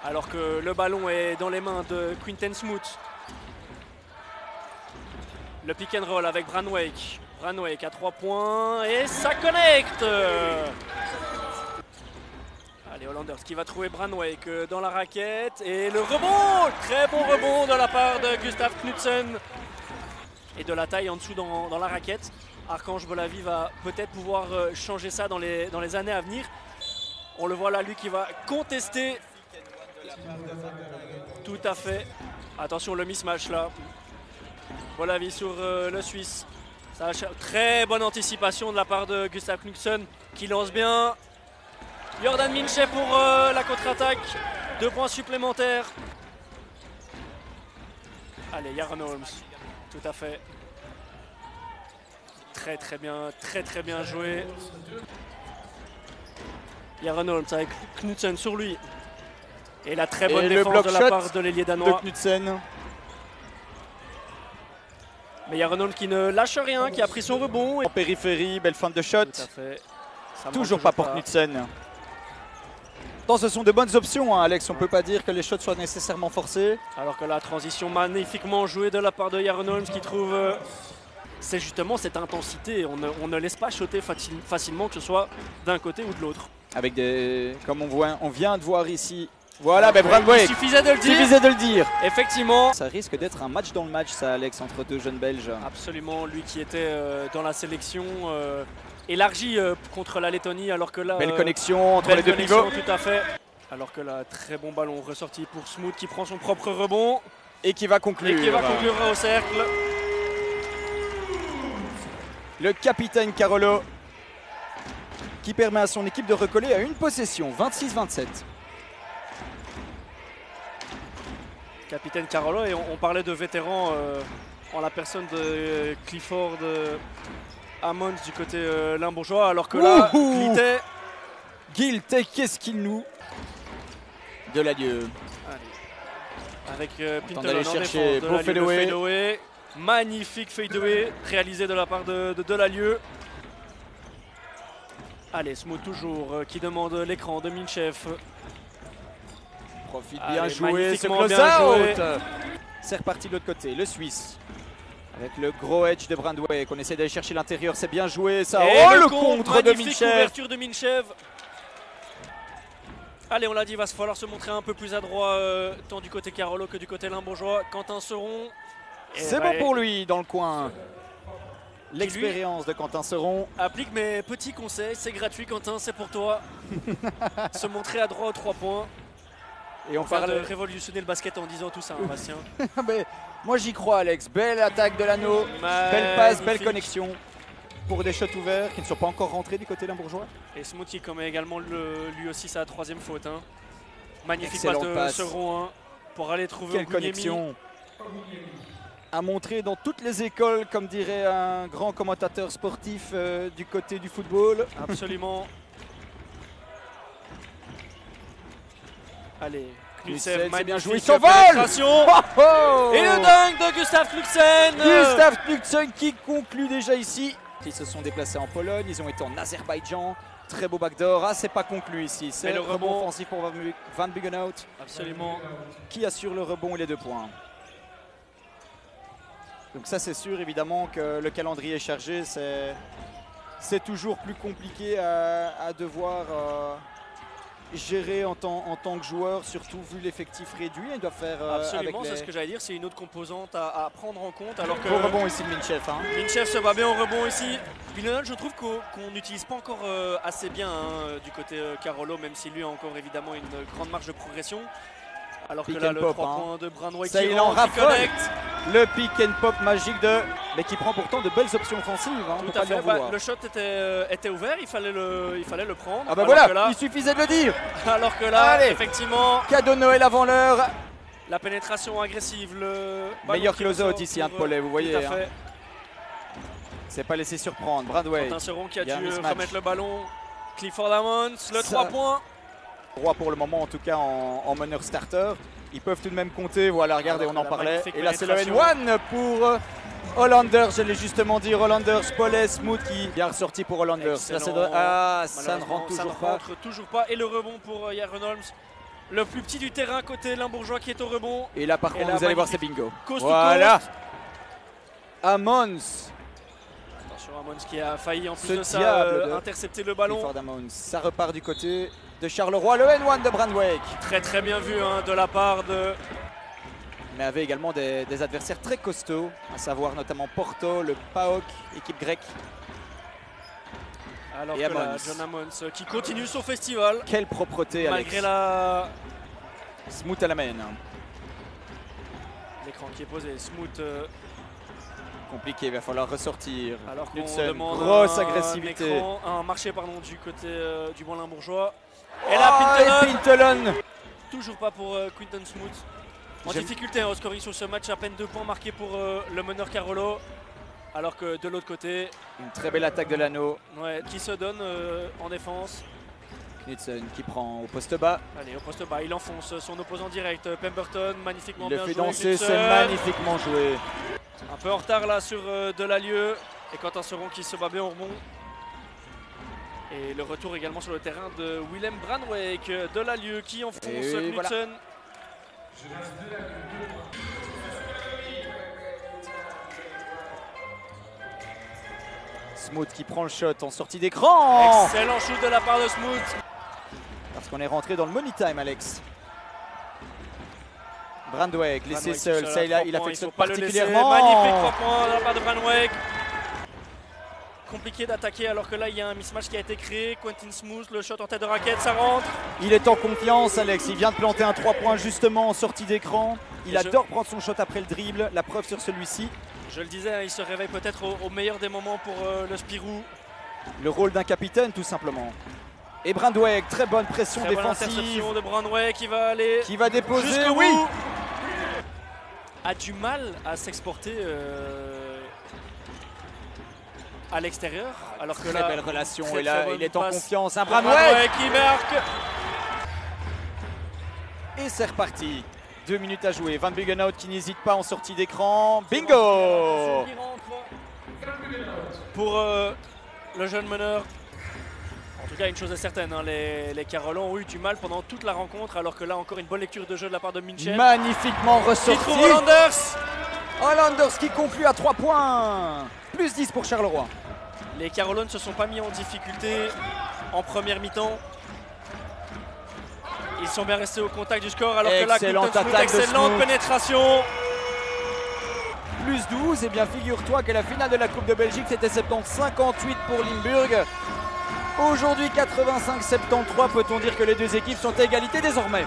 Alors que le ballon est dans les mains de Quinten Smoot. Le pick and roll avec Branwake. Branwake à 3 points et ça connecte. Allez, Hollanders qui va trouver Branwake dans la raquette. Et le rebond, très bon rebond de la part de Gustav Knudsen. Et de la taille en dessous dans la raquette. Archange Bolavi va peut-être pouvoir changer ça dans les années à venir. On le voit là, lui qui va contester. Tout à fait. Attention, le mismatch là. Bolavi sur le Suisse. Ça, très bonne anticipation de la part de Gustav Knudsen qui lance bien. Jordan Minchev pour la contre-attaque. 2 points supplémentaires. Allez, Jaron Holmes. Tout à fait. Très bien joué. Jaron Holmes avec Knudsen sur lui. Et la très bonne défense de la part de l'ailier danois. Knudsen. Mais Jaron Holmes qui ne lâche rien, qui a pris son rebond. En périphérie, belle fin de shot. Tout à fait. Toujours pas pour Knudsen. Ce sont de bonnes options, hein, Alex. On ne peut pas dire que les shots soient nécessairement forcés. Alors que la transition magnifiquement jouée de la part de Jaron Holmes qui trouve... c'est justement cette intensité. On ne laisse pas shotter facilement, que ce soit d'un côté ou de l'autre. Avec des... Comme on vient de voir ici. Voilà, mais Branwake. Il suffisait de le dire. Effectivement. Ça risque d'être un match dans le match, ça, Alex, entre deux jeunes Belges. Absolument. Lui qui était dans la sélection élargie contre la Lettonie, alors que là... Belle connexion entre les deux pivots. Tout à fait. Alors que là, très bon ballon ressorti pour Smoot qui prend son propre rebond. Et qui va conclure. Au cercle. Le capitaine Carolo qui permet à son équipe de recoller à une possession, 26-27. Capitaine Carolo, et on parlait de vétérans en la personne de Clifford Ammons du côté limbourgeois, alors que là, Guiltet, qu'est-ce qu'il nous... De l'adieu. Avec Pinto d'aller chercher beau fadeaway. Magnifique fadeaway réalisé de la part de Delalieu. Allez, Smoot toujours qui demande l'écran de Minchev. Profite bien joué ce close-out. C'est reparti de l'autre côté, le Suisse. Avec le gros edge de Branwake. On essaie d'aller chercher l'intérieur, c'est bien joué ça. Et oh le contre de Minchev. Ouverture de Minchev. Allez, on l'a dit, il va falloir se montrer un peu plus adroit tant du côté Carolo que du côté limbourgeois. Quentin Seron. C'est bon pour lui dans le coin. L'expérience de Quentin Seron. Applique mes petits conseils, c'est gratuit Quentin, c'est pour toi. Se montrer adroit aux 3 points. Et on parle de révolutionner le basket en disant tout ça, hein, Bastien. Mais moi j'y crois, Alex. Belle attaque de l'anneau, belle passe, belle connexion pour des shots ouverts qui ne sont pas encore rentrés du côté limbourgeois. Et Smoot qui commet également lui aussi sa 3e faute. Hein. Magnifique passe de Seron hein, pour aller trouver quelle connexion à montrer dans toutes les écoles, comme dirait un grand commentateur sportif du côté du football. Absolument. Allez, Knudsen, bien joué, il s'envole. Et le dunk de Gustav Knudsen. Gustav Knudsen qui conclut déjà ici. Ils se sont déplacés en Pologne, ils ont été en Azerbaïdjan. Très beau backdoor. Ah, c'est pas conclu ici. C'est le rebond offensif pour Van Buggenhout. Absolument. Qui assure le rebond et les 2 points. Donc ça, c'est sûr, évidemment, que le calendrier est chargé. C'est toujours plus compliqué à devoir... gérer en tant que joueur, surtout vu l'effectif réduit. Il doit faire absolument, c'est ce que j'allais dire, c'est une autre composante à prendre en compte. Alors que au rebond ici de Minchev. Hein. Minchev se bat bien au rebond ici. Villeneuve, je trouve qu'on n'utilise pas encore assez bien hein, du côté Carolo, même si lui a encore évidemment une grande marge de progression. Alors que là, le 3 points de Branwake qui connecte. Le pick and pop magique mais qui prend pourtant de belles options offensives. Hein, tout à fait. Le shot était ouvert, il fallait le prendre. Ah bah voilà, là, il suffisait de le dire. Alors que là, effectivement... Cadeau de Noël avant l'heure. La pénétration agressive, le... Meilleur close-out ici, un Paulet, vous voyez. Tout à fait. Hein. C'est pas laissé surprendre, Branwake. Quentin Seron qui a dû remettre le ballon. Clifford Ammons, le 3 points. Roi pour le moment, en tout cas en meneur starter. Ils peuvent tout de même compter, voilà, regardez, on en parlait. Et là, c'est le N1 pour Hollanders, je l'ai justement dit, Hollanders, Paulet, Smoot qui vient ressorti pour Hollanders. Là, ça ne rentre toujours pas. Et le rebond pour Jaron Holmes. le plus petit du terrain côté Limbourgeois qui est au rebond. Et là par contre, vous allez voir, c'est bingo. Coast to Voilà. coast. Ammons. Attention, Ammons qui a failli en plus Ce de ça diable intercepter le ballon. Clifford Ammons. Ça repart du côté de Charleroi. Le N1 de Brandwijk. Très bien vu hein, de la part de... Mais avait également des adversaires très costauds, à savoir notamment Porto, le PAOK, équipe grecque. Alors et que là, Ammons. John Ammons qui continue son festival. Quelle propreté, Alex. Malgré la... Smooth à la main. L'écran qui est posé, Smooth. Compliqué, il va falloir ressortir. Alors qu'on Knudsen, demande grosse un agressivité. écran, un marché pardon, du côté du bon Limbourgeois. Et Et là, Pintelon. toujours pas pour Quinton Smooth. En J'aime- difficulté au scoring sur ce match, à peine 2 points marqués pour le meneur Carolo. Alors que de l'autre côté, Une très belle attaque de l'anneau. ouais, qui se donne en défense. Knudsen qui prend au poste bas. Allez, au poste bas, il enfonce son opposant direct, Pemberton, magnifiquement Il le bien fait joué. danser, Knudsen. c'est magnifiquement joué. Un peu en retard là sur Delalieu. Et Quentin Seron qui se bat bien au rebond. Et le retour également sur le terrain de Willem Brandwijk. Delalieu qui enfonce Et voilà. Knudsen. Smooth qui prend le shot en sortie d'écran. Excellent shoot de la part de Smooth. Parce qu'on est rentré dans le money time, Alex. Brandwijk laissé Brandwijk seul, tout ça seul à il 3 points, affectionne il faut pas le laisser. particulièrement. Magnifique 3 points de la part de Brandwijk. Compliqué d'attaquer alors que là il y a un mismatch qui a été créé. Quentin Smooth, le shot en tête de raquette, ça rentre. Il est en confiance, Alex. Il vient de planter un 3 points justement en sortie d'écran. Il Et adore prendre son shot après le dribble. La preuve sur celui-ci. Je le disais, hein, il se réveille peut-être au meilleur des moments pour le Spirou. Le rôle d'un capitaine, tout simplement. Et Brandwijk, très bonne pression Très bonne défensive. interception de Brandwijk qui va aller Qui va déposer, jusqu'au oui. bout. A du mal à s'exporter à l'extérieur. Alors que Très là, belle relation. très, Et là, très il bonne est en passe confiance. Un de Brandwijk. qui marque. Et c'est reparti. 2 minutes à jouer. Van Buggenhout qui n'hésite pas en sortie d'écran. Bingo. Pour le jeune meneur. En tout cas, une chose est certaine, hein, les Carolans ont eu du mal pendant toute la rencontre, alors que là, encore une bonne lecture de jeu de la part de Minchen. Magnifiquement Qui ressorti. trouve Hollanders. Hollanders qui conclut à 3 points. Plus 10 pour Charleroi. Les Carolans ne se sont pas mis en difficulté en première mi-temps. Ils sont bien restés au contact du score, alors que là, Excellente Quinton Smooth, attaque de excellente Smooth. pénétration. Plus 12. Et bien figure-toi que la finale de la Coupe de Belgique c'était 70-58 pour Limburg. Aujourd'hui 85-73. Peut-on dire que les deux équipes sont à égalité désormais?